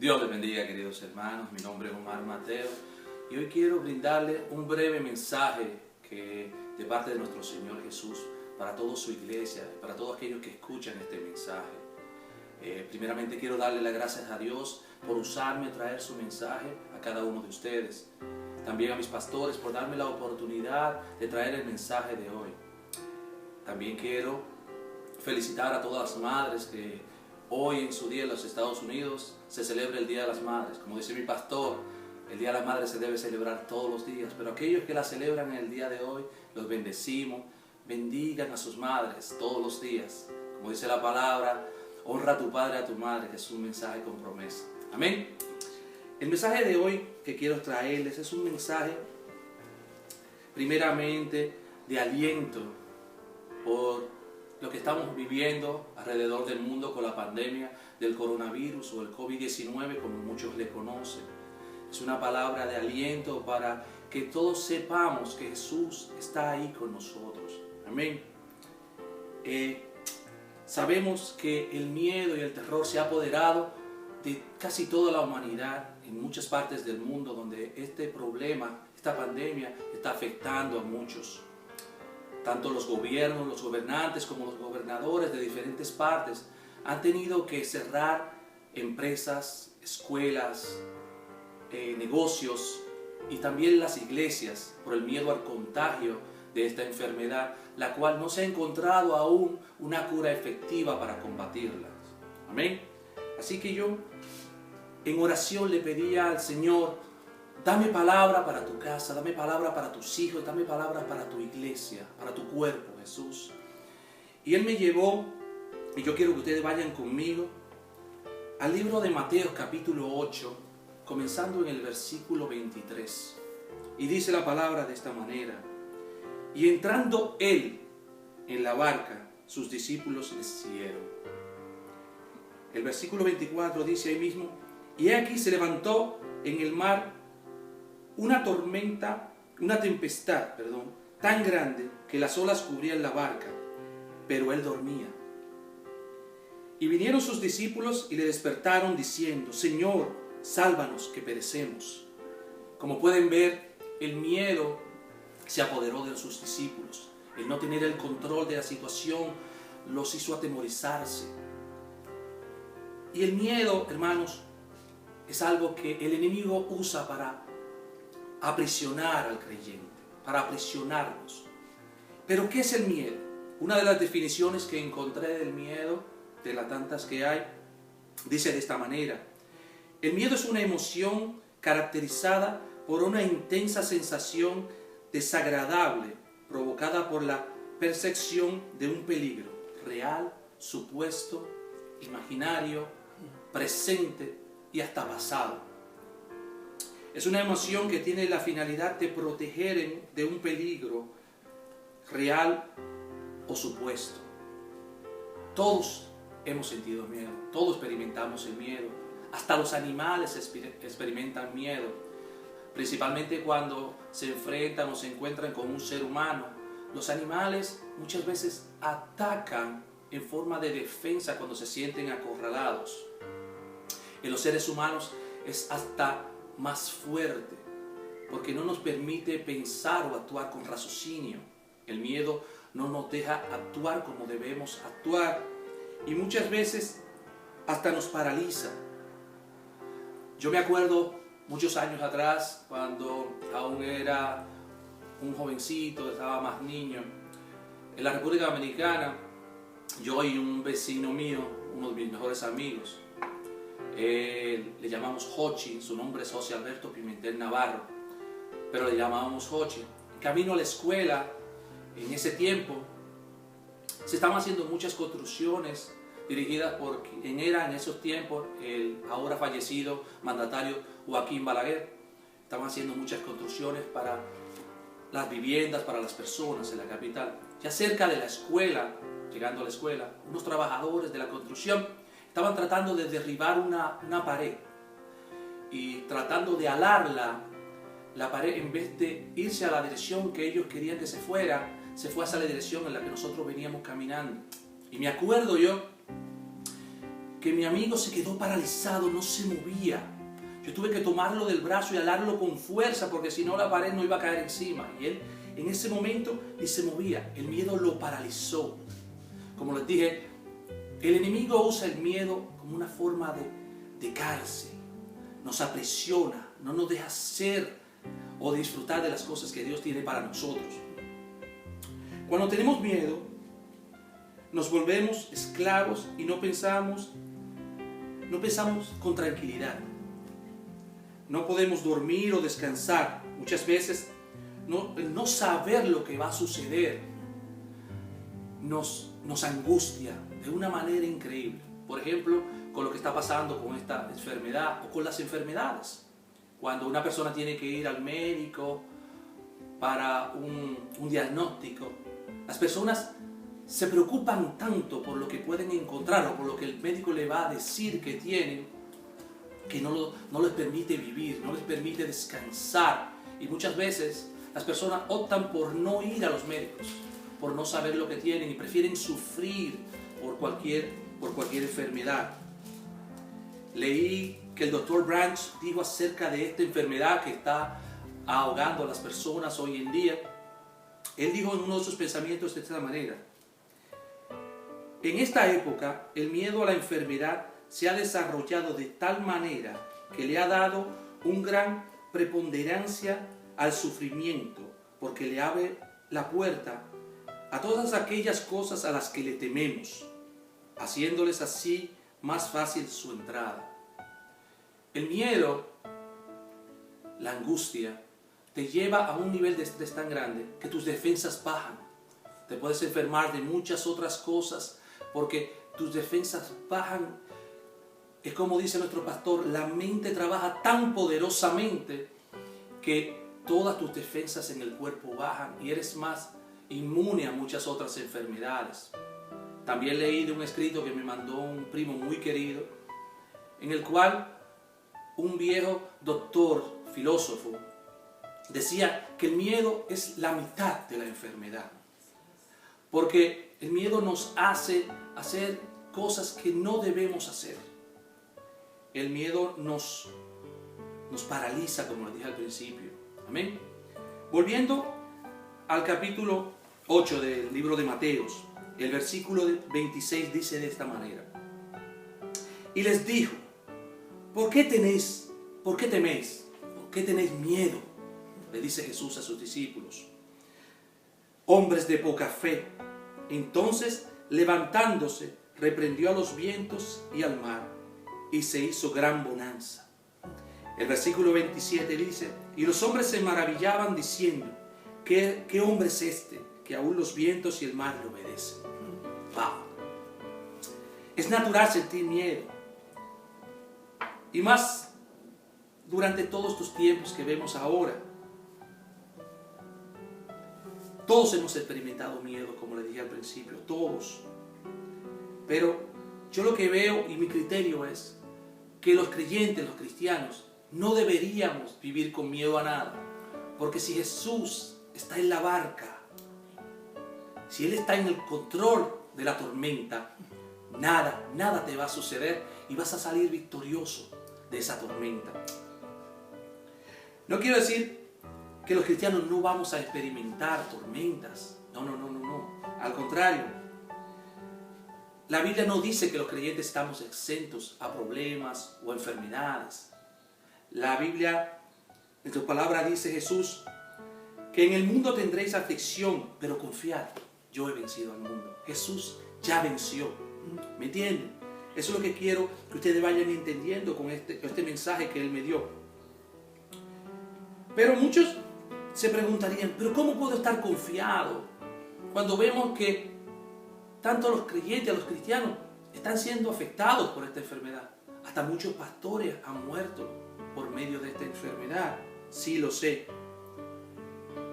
Dios les bendiga, queridos hermanos. Mi nombre es Omar Mateo y hoy quiero brindarle un breve mensaje de parte de nuestro Señor Jesús para toda su iglesia, para todos aquellos que escuchan este mensaje. Primeramente quiero darle las gracias a Dios por usarme a traer su mensaje a cada uno de ustedes. También a mis pastores por darme la oportunidad de traer el mensaje de hoy. También quiero felicitar a todas las madres que hoy en su día en los Estados Unidos se celebra el Día de las Madres. Como dice mi pastor, el Día de las Madres se debe celebrar todos los días, pero aquellos que la celebran en el día de hoy, los bendecimos. Bendigan a sus madres todos los días. Como dice la palabra, honra a tu padre y a tu madre, que es un mensaje con promesa. Amén. El mensaje de hoy que quiero traerles es un mensaje primeramente de aliento por lo que estamos viviendo alrededor del mundo con la pandemia del coronavirus o el COVID-19, como muchos le conocen. Es una palabra de aliento para que todos sepamos que Jesús está ahí con nosotros. Amén. Sabemos que el miedo y el terror se ha apoderado de casi toda la humanidad en muchas partes del mundo donde este problema, esta pandemia está afectando a muchos. Tanto los gobiernos, los gobernantes como los gobernadores de diferentes partes han tenido que cerrar empresas, escuelas, negocios y también las iglesias por el miedo al contagio de esta enfermedad, la cual no se ha encontrado aún una cura efectiva para combatirla. Amén. Así que yo en oración le pedía al Señor: dame palabra para tu casa, dame palabra para tus hijos, dame palabra para tu iglesia, para tu cuerpo, Jesús. Y Él me llevó, y yo quiero que ustedes vayan conmigo, al libro de Mateo capítulo 8, comenzando en el versículo 23. Y dice la palabra de esta manera: y entrando Él en la barca, sus discípulos le siguieron. El versículo 24 dice ahí mismo: y aquí se levantó en el mar una tempestad, tan grande que las olas cubrían la barca, pero él dormía. Y vinieron sus discípulos y le despertaron diciendo: Señor, sálvanos que perecemos. Como pueden ver, el miedo se apoderó de sus discípulos. El no tener el control de la situación los hizo atemorizarse. Y el miedo, hermanos, es algo que el enemigo usa para aprisionar al creyente, para aprisionarnos. ¿Pero qué es el miedo? Una de las definiciones que encontré del miedo, de las tantas que hay, dice de esta manera: el miedo es una emoción caracterizada por una intensa sensación desagradable provocada por la percepción de un peligro real, supuesto, imaginario, presente y hasta pasado. Es una emoción que tiene la finalidad de proteger de un peligro real o supuesto. Todos hemos sentido miedo, todos experimentamos el miedo. Hasta los animales experimentan miedo, principalmente cuando se enfrentan o se encuentran con un ser humano. Los animales muchas veces atacan en forma de defensa cuando se sienten acorralados. En los seres humanos es hasta más fuerte, porque no nos permite pensar o actuar con raciocinio. El miedo no nos deja actuar como debemos actuar y muchas veces hasta nos paraliza. Yo me acuerdo muchos años atrás, cuando aún era un jovencito, estaba más niño, en la República Dominicana, yo y un vecino mío, uno de mis mejores amigos, le llamamos Jochi, su nombre es José Alberto Pimentel Navarro, pero le llamábamos Jochi. En camino a la escuela, en ese tiempo, se estaban haciendo muchas construcciones dirigidas por quien era en esos tiempos el ahora fallecido mandatario Joaquín Balaguer. Estaban haciendo muchas construcciones para las viviendas, para las personas en la capital. Ya cerca de la escuela, llegando a la escuela, unos trabajadores de la construcción estaban tratando de derribar una pared y tratando de alar la pared. En vez de irse a la dirección que ellos querían que se fuera, se fue hacia la dirección en la que nosotros veníamos caminando. Y me acuerdo yo que mi amigo se quedó paralizado, no se movía. Yo tuve que tomarlo del brazo y alarlo con fuerza porque si no la pared no iba a caer encima. Y él en ese momento ni se movía. El miedo lo paralizó. Como les dije, el enemigo usa el miedo como una forma de cárcel. Nos aprisiona, no nos deja ser o disfrutar de las cosas que Dios tiene para nosotros. Cuando tenemos miedo, nos volvemos esclavos y no pensamos con tranquilidad. No podemos dormir o descansar. Muchas veces no saber lo que va a suceder nos angustia de una manera increíble. Por ejemplo, con lo que está pasando con esta enfermedad o con las enfermedades. Cuando una persona tiene que ir al médico para un diagnóstico, las personas se preocupan tanto por lo que pueden encontrar o por lo que el médico le va a decir que tienen, que no les permite vivir, no les permite descansar. Y muchas veces las personas optan por no ir a los médicos, por no saber lo que tienen y prefieren sufrir por cualquier enfermedad. Leí que el Dr. Branch dijo acerca de esta enfermedad que está ahogando a las personas hoy en día. Él dijo en uno de sus pensamientos de esta manera: en esta época el miedo a la enfermedad se ha desarrollado de tal manera que le ha dado una gran preponderancia al sufrimiento, porque le abre la puerta a todas aquellas cosas a las que le tememos, haciéndoles así más fácil su entrada. El miedo, la angustia, te lleva a un nivel de estrés tan grande que tus defensas bajan. Te puedes enfermar de muchas otras cosas porque tus defensas bajan. Es como dice nuestro pastor, la mente trabaja tan poderosamente que todas tus defensas en el cuerpo bajan y eres más inmune a muchas otras enfermedades. También leí de un escrito que me mandó un primo muy querido, en el cual un viejo doctor, filósofo, decía que el miedo es la mitad de la enfermedad. Porque el miedo nos hace hacer cosas que no debemos hacer. El miedo nos paraliza, como les dije al principio. Amén. Volviendo al capítulo 8 del libro de Mateos, el versículo 26 dice de esta manera: y les dijo, ¿por qué teméis? ¿Por qué tenéis miedo? Le dice Jesús a sus discípulos. Hombres de poca fe. Entonces, levantándose, reprendió a los vientos y al mar, y se hizo gran bonanza. El versículo 27 dice: y los hombres se maravillaban diciendo, ¿qué hombre es este, que aún los vientos y el mar le obedecen? ¡Wow! Es natural sentir miedo. Y más durante todos estos tiempos que vemos ahora. Todos hemos experimentado miedo, como le dije al principio, todos. Pero yo lo que veo y mi criterio es que los creyentes, los cristianos, no deberíamos vivir con miedo a nada. Porque si Jesús está en la barca, si Él está en el control de la tormenta, nada te va a suceder y vas a salir victorioso de esa tormenta. No quiero decir que los cristianos no vamos a experimentar tormentas. No. Al contrario, la Biblia no dice que los creyentes estamos exentos a problemas o enfermedades. La Biblia, en su palabra dice Jesús, que en el mundo tendréis aflicción, pero confiad, yo he vencido al mundo. Jesús ya venció. ¿Me entienden? Eso es lo que quiero que ustedes vayan entendiendo con este mensaje que Él me dio. Pero muchos se preguntarían, ¿pero cómo puedo estar confiado cuando vemos que tanto los creyentes, los cristianos, están siendo afectados por esta enfermedad? Hasta muchos pastores han muerto por medio de esta enfermedad. Sí, lo sé.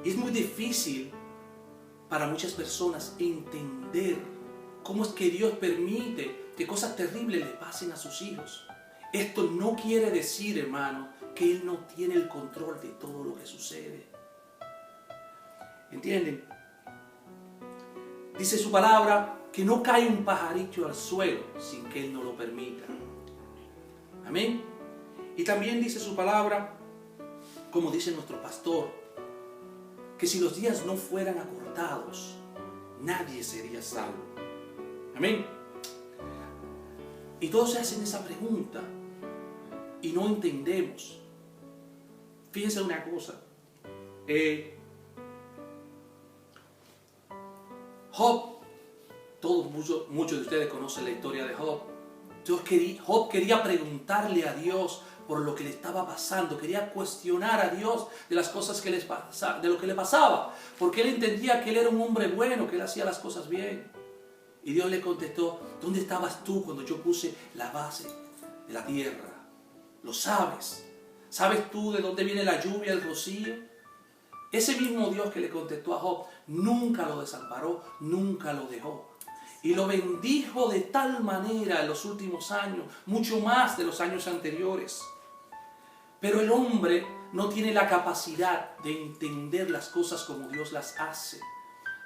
Y es muy difícil para muchas personas entender cómo es que Dios permite que cosas terribles le pasen a sus hijos. Esto no quiere decir, hermano, que Él no tiene el control de todo lo que sucede. ¿Entienden? Dice su palabra que no cae un pajarito al suelo sin que Él no lo permita. Amén. Y también dice su palabra, como dice nuestro pastor, que si los días no fueran acortados, nadie sería salvo. Amén. Y todos se hacen esa pregunta y no entendemos. Fíjense una cosa. Job, muchos de ustedes conocen la historia de Job. Job quería preguntarle a Dios por lo que le estaba pasando, quería cuestionar a Dios de las cosas de lo que le pasaba, porque él entendía que él era un hombre bueno, que él hacía las cosas bien. Y Dios le contestó: ¿dónde estabas tú cuando yo puse la base de la tierra? ¿Lo sabes? ¿Sabes tú de dónde viene la lluvia, el rocío? Ese mismo Dios que le contestó a Job nunca lo desamparó, nunca lo dejó. Y lo bendijo de tal manera en los últimos años, mucho más de los años anteriores. Pero el hombre no tiene la capacidad de entender las cosas como Dios las hace.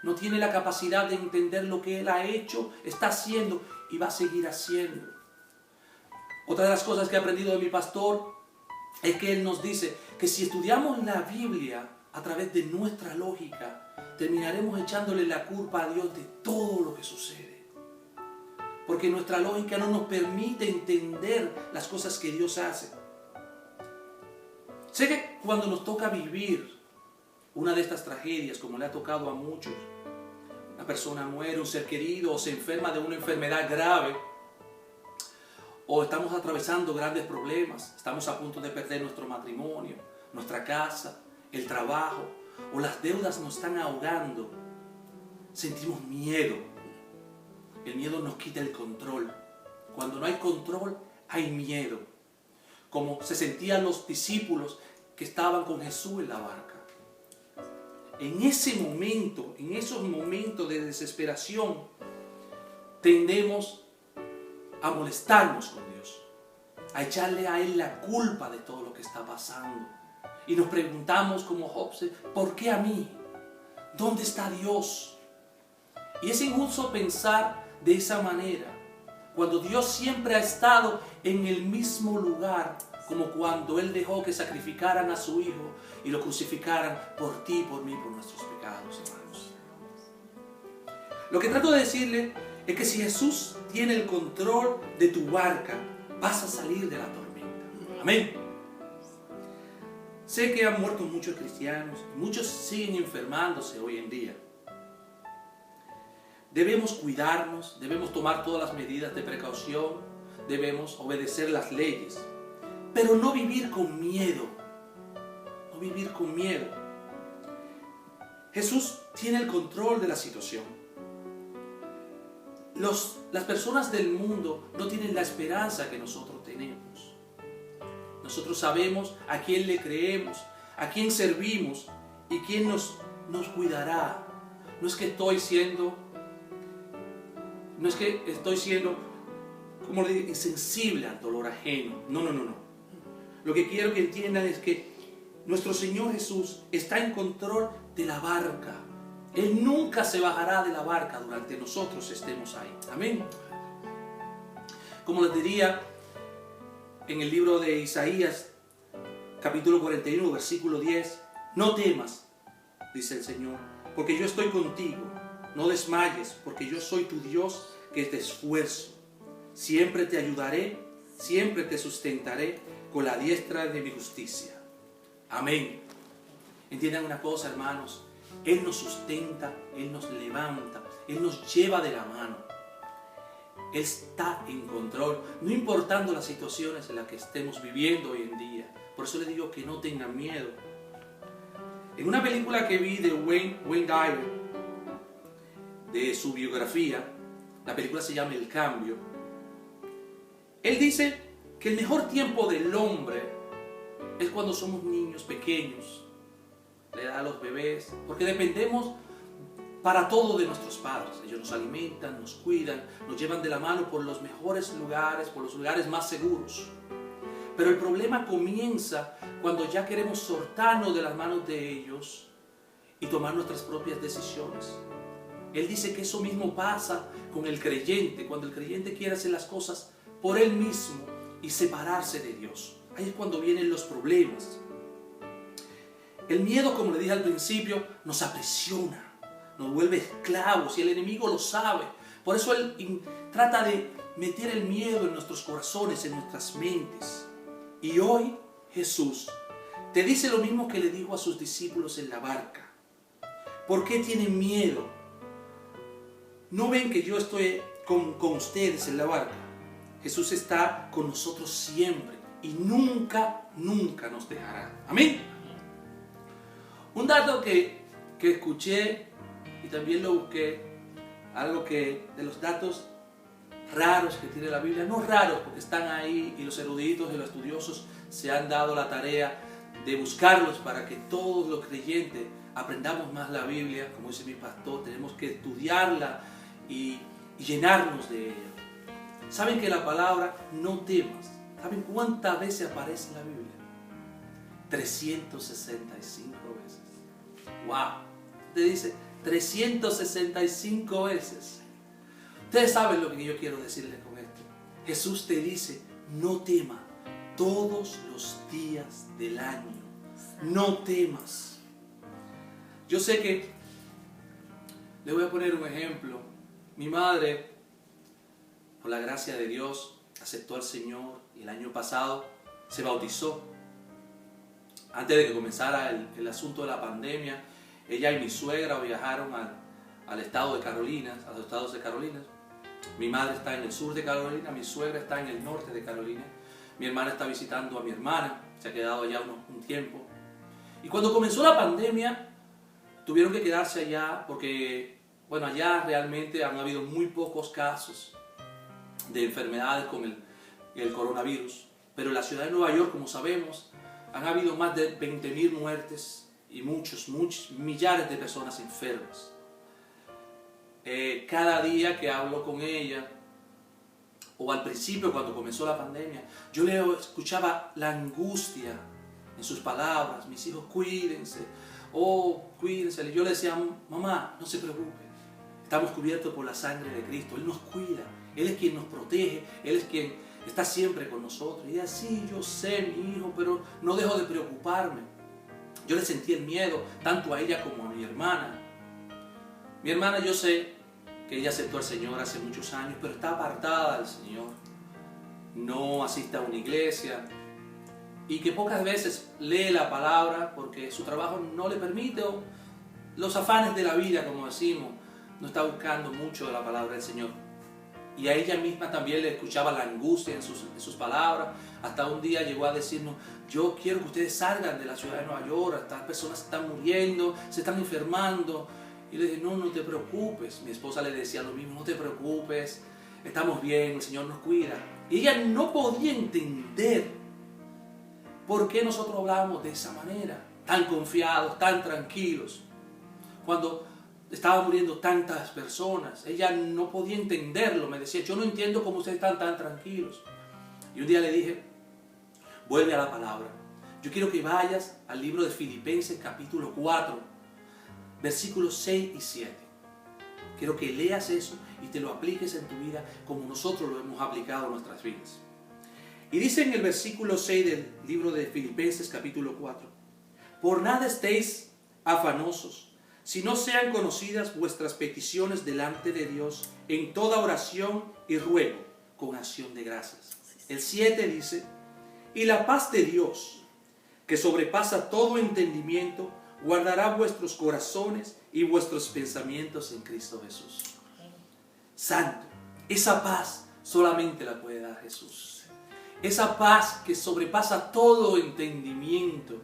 No tiene la capacidad de entender lo que Él ha hecho, está haciendo y va a seguir haciendo. Otra de las cosas que he aprendido de mi pastor es que él nos dice que si estudiamos la Biblia a través de nuestra lógica, terminaremos echándole la culpa a Dios de todo lo que sucede. Porque nuestra lógica no nos permite entender las cosas que Dios hace. Sé que cuando nos toca vivir una de estas tragedias, como le ha tocado a muchos, una persona muere, un ser querido, o se enferma de una enfermedad grave, o estamos atravesando grandes problemas, estamos a punto de perder nuestro matrimonio, nuestra casa, el trabajo, o las deudas nos están ahogando, sentimos miedo. El miedo nos quita el control. Cuando no hay control, hay miedo. Como se sentían los discípulos que estaban con Jesús en la barca. En ese momento, en esos momentos de desesperación, tendemos a molestarnos con Dios, a echarle a Él la culpa de todo lo que está pasando. Y nos preguntamos como Job, ¿por qué a mí? ¿Dónde está Dios? Y es injusto pensar de esa manera, cuando Dios siempre ha estado en el mismo lugar, como cuando Él dejó que sacrificaran a su Hijo y lo crucificaran por ti, por mí, por nuestros pecados, hermanos. Lo que trato de decirle es que si Jesús tiene el control de tu barca, vas a salir de la tormenta. Amén. Sé que han muerto muchos cristianos, muchos siguen enfermándose hoy en día. Debemos cuidarnos, debemos tomar todas las medidas de precaución, debemos obedecer las leyes, pero no vivir con miedo. No vivir con miedo. Jesús tiene el control de la situación. Las personas del mundo no tienen la esperanza que nosotros tenemos. Nosotros sabemos a quién le creemos, a quién servimos y quién nos cuidará. No es que estoy siendo, como le digo, insensible al dolor ajeno. No. Lo que quiero que entiendan es que nuestro Señor Jesús está en control de la barca. Él nunca se bajará de la barca durante nosotros estemos ahí. Amén. Como les diría en el libro de Isaías, capítulo 41, versículo 10, no temas, dice el Señor, porque yo estoy contigo. No desmayes, porque yo soy tu Dios que te esfuerzo. Siempre te ayudaré, siempre te sustentaré con la diestra de mi justicia. Amén. Entiendan una cosa, hermanos. Él nos sustenta, Él nos levanta, Él nos lleva de la mano. Él está en control, no importando las situaciones en las que estemos viviendo hoy en día. Por eso les digo que no tengan miedo. En una película que vi de Wayne Dyer, de su biografía, la película se llama El Cambio, él dice que el mejor tiempo del hombre es cuando somos niños pequeños, la edad de los bebés, porque dependemos para todo de nuestros padres. Ellos nos alimentan, nos cuidan, nos llevan de la mano por los mejores lugares, por los lugares más seguros. Pero el problema comienza cuando ya queremos soltarnos de las manos de ellos y tomar nuestras propias decisiones. Él dice que eso mismo pasa con el creyente, cuando el creyente quiere hacer las cosas por él mismo y separarse de Dios. Ahí es cuando vienen los problemas. El miedo, como le dije al principio, nos aprisiona, nos vuelve esclavos y el enemigo lo sabe. Por eso él trata de meter el miedo en nuestros corazones, en nuestras mentes. Y hoy Jesús te dice lo mismo que le dijo a sus discípulos en la barca. ¿Por qué tienen miedo? ¿No ven que yo estoy con ustedes en la barca? Jesús está con nosotros siempre y nunca, nunca nos dejará. Amén. Un dato que escuché y también lo busqué, algo que de los datos raros que tiene la Biblia, no raros porque están ahí y los eruditos y los estudiosos se han dado la tarea de buscarlos para que todos los creyentes aprendamos más la Biblia. Como dice mi pastor, tenemos que estudiarla y llenarnos de ella. ¿Saben que la palabra no temas? ¿Saben cuántas veces aparece en la Biblia? 365 veces. ¡Wow! Te dice 365 veces. Ustedes saben lo que yo quiero decirles con esto. Jesús te dice, no temas todos los días del año. No temas. Yo sé que, le voy a poner un ejemplo. Mi madre, por la gracia de Dios, aceptó al Señor y el año pasado se bautizó. Antes de que comenzara el asunto de la pandemia, ella y mi suegra viajaron al estado de Carolinas, a los estados de Carolinas. Mi madre está en el sur de Carolina, mi suegra está en el norte de Carolina. Mi hermana está visitando a mi hermana, se ha quedado allá un tiempo. Y cuando comenzó la pandemia, tuvieron que quedarse allá porque, bueno, allá realmente han habido muy pocos casos de enfermedades con el coronavirus. Pero en la ciudad de Nueva York, como sabemos, han habido más de 20.000 muertes y muchos, millares de personas enfermas. Cada día que hablo con ella, o al principio cuando comenzó la pandemia, yo le escuchaba la angustia en sus palabras. Mis hijos, cuídense, cuídense. Yo le decía, mamá, no se preocupe, estamos cubiertos por la sangre de Cristo, Él nos cuida, Él es quien nos protege, Él es quien está siempre con nosotros. Y ella, sí, yo sé, mi hijo, pero no dejo de preocuparme. Yo le sentí el miedo tanto a ella como a mi hermana. Mi hermana, yo sé que ella aceptó al Señor hace muchos años, pero está apartada del Señor. No asiste a una iglesia y que pocas veces lee la palabra porque su trabajo no le permite, o los afanes de la vida, como decimos, no está buscando mucho de la palabra del Señor. Y a ella misma también le escuchaba la angustia en sus palabras. Hasta un día llegó a decirnos, yo quiero que ustedes salgan de la ciudad de Nueva York, estas personas se están muriendo, se están enfermando. Y le dije, no te preocupes. Mi esposa le decía lo mismo, no te preocupes, estamos bien, el Señor nos cuida. Y ella no podía entender por qué nosotros hablábamos de esa manera, tan confiados, tan tranquilos, cuando estaban muriendo tantas personas. Ella no podía entenderlo, me decía, yo no entiendo cómo ustedes están tan tranquilos. Y un día le dije, vuelve a la palabra. Yo quiero que vayas al libro de Filipenses capítulo 4, versículos 6 y 7. Quiero que leas eso y te lo apliques en tu vida como nosotros lo hemos aplicado en nuestras vidas. Y dice en el versículo 6 del libro de Filipenses capítulo 4, por nada estéis afanosos, si no sean conocidas vuestras peticiones delante de Dios en toda oración y ruego con acción de gracias. El 7 dice, y la paz de Dios, que sobrepasa todo entendimiento, guardará vuestros corazones y vuestros pensamientos en Cristo Jesús. Santo, esa paz solamente la puede dar Jesús. Esa paz que sobrepasa todo entendimiento,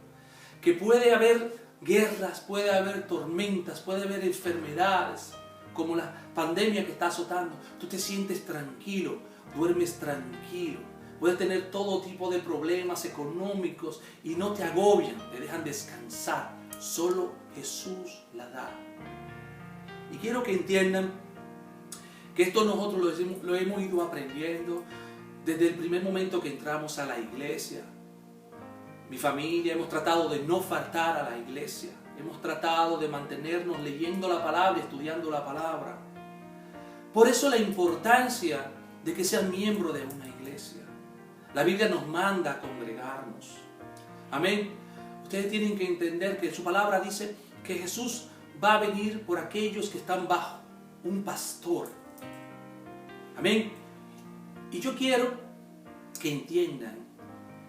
que puede haber guerras, puede haber tormentas, puede haber enfermedades, como la pandemia que está azotando. Tú te sientes tranquilo, duermes tranquilo, puedes tener todo tipo de problemas económicos y no te agobian, te dejan descansar. Solo Jesús la da. Y quiero que entiendan que esto nosotros lo hemos ido aprendiendo desde el primer momento que entramos a la iglesia. Mi familia hemos tratado de no faltar a la iglesia. hemos tratado de mantenernos leyendo la palabra, estudiando la palabra. Por eso la importancia de que sean miembro de una iglesia. La Biblia nos manda a congregarnos. Amén. Ustedes tienen que entender que su palabra dice que Jesús va a venir por aquellos que están bajo un pastor. Amén. Y yo quiero que entiendan,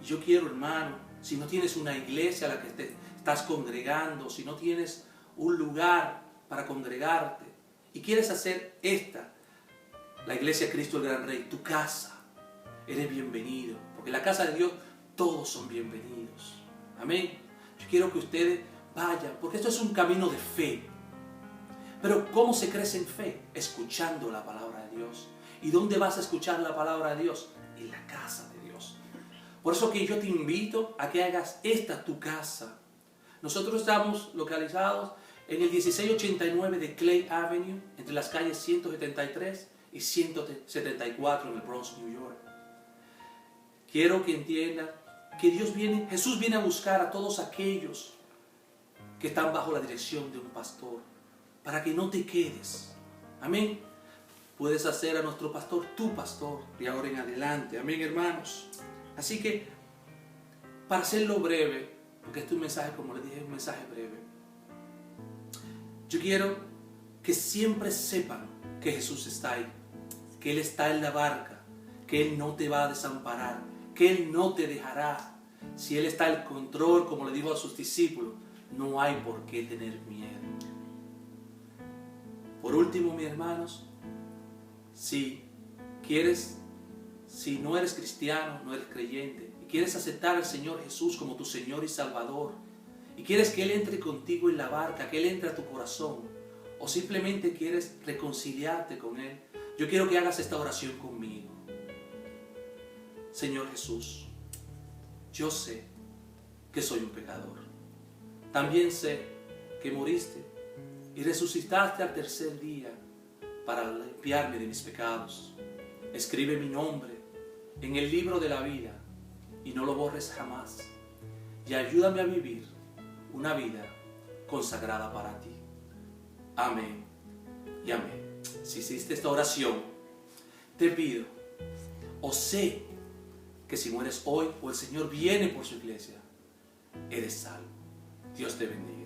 yo quiero, hermano, si no tienes una iglesia a la que te estás congregando, si no tienes un lugar para congregarte y quieres hacer la iglesia Cristo el Gran Rey, tu casa, eres bienvenido, porque en la casa de Dios todos son bienvenidos. Amén. Yo quiero que ustedes vayan, porque esto es un camino de fe. Pero ¿cómo se crece en fe? Escuchando la palabra de Dios. ¿Y dónde vas a escuchar la palabra de Dios? En la casa de Dios. Por eso que yo te invito a que hagas esta tu casa. Nosotros estamos localizados en el 1689 de Clay Avenue, entre las calles 173 y 174 en el Bronx, New York. Quiero que entiendan que Jesús viene a buscar a todos aquellos que están bajo la dirección de un pastor, para que no te quedes. Amén. Puedes hacer a nuestro pastor tu pastor de ahora en adelante. Amén, hermanos. Así que, para hacerlo breve, porque este es un mensaje, como les dije, es un mensaje breve, yo quiero que siempre sepan que Jesús está ahí, que Él está en la barca, que Él no te va a desamparar, que Él no te dejará. Si Él está al control, como le dijo a sus discípulos, no hay por qué tener miedo. Por último, mis hermanos, si no eres cristiano, no eres creyente, y quieres aceptar al Señor Jesús como tu Señor y Salvador, y quieres que Él entre contigo en la barca, que Él entre a tu corazón, o simplemente quieres reconciliarte con Él, yo quiero que hagas esta oración conmigo. Señor Jesús, yo sé que soy un pecador. También sé que moriste y resucitaste al tercer día para limpiarme de mis pecados. Escribe mi nombre en el libro de la vida y no lo borres jamás. Y ayúdame a vivir una vida consagrada para ti. Amén y amén. Si hiciste esta oración, te pido, o sé que si mueres hoy o el Señor viene por su iglesia, eres salvo. Dios te bendiga.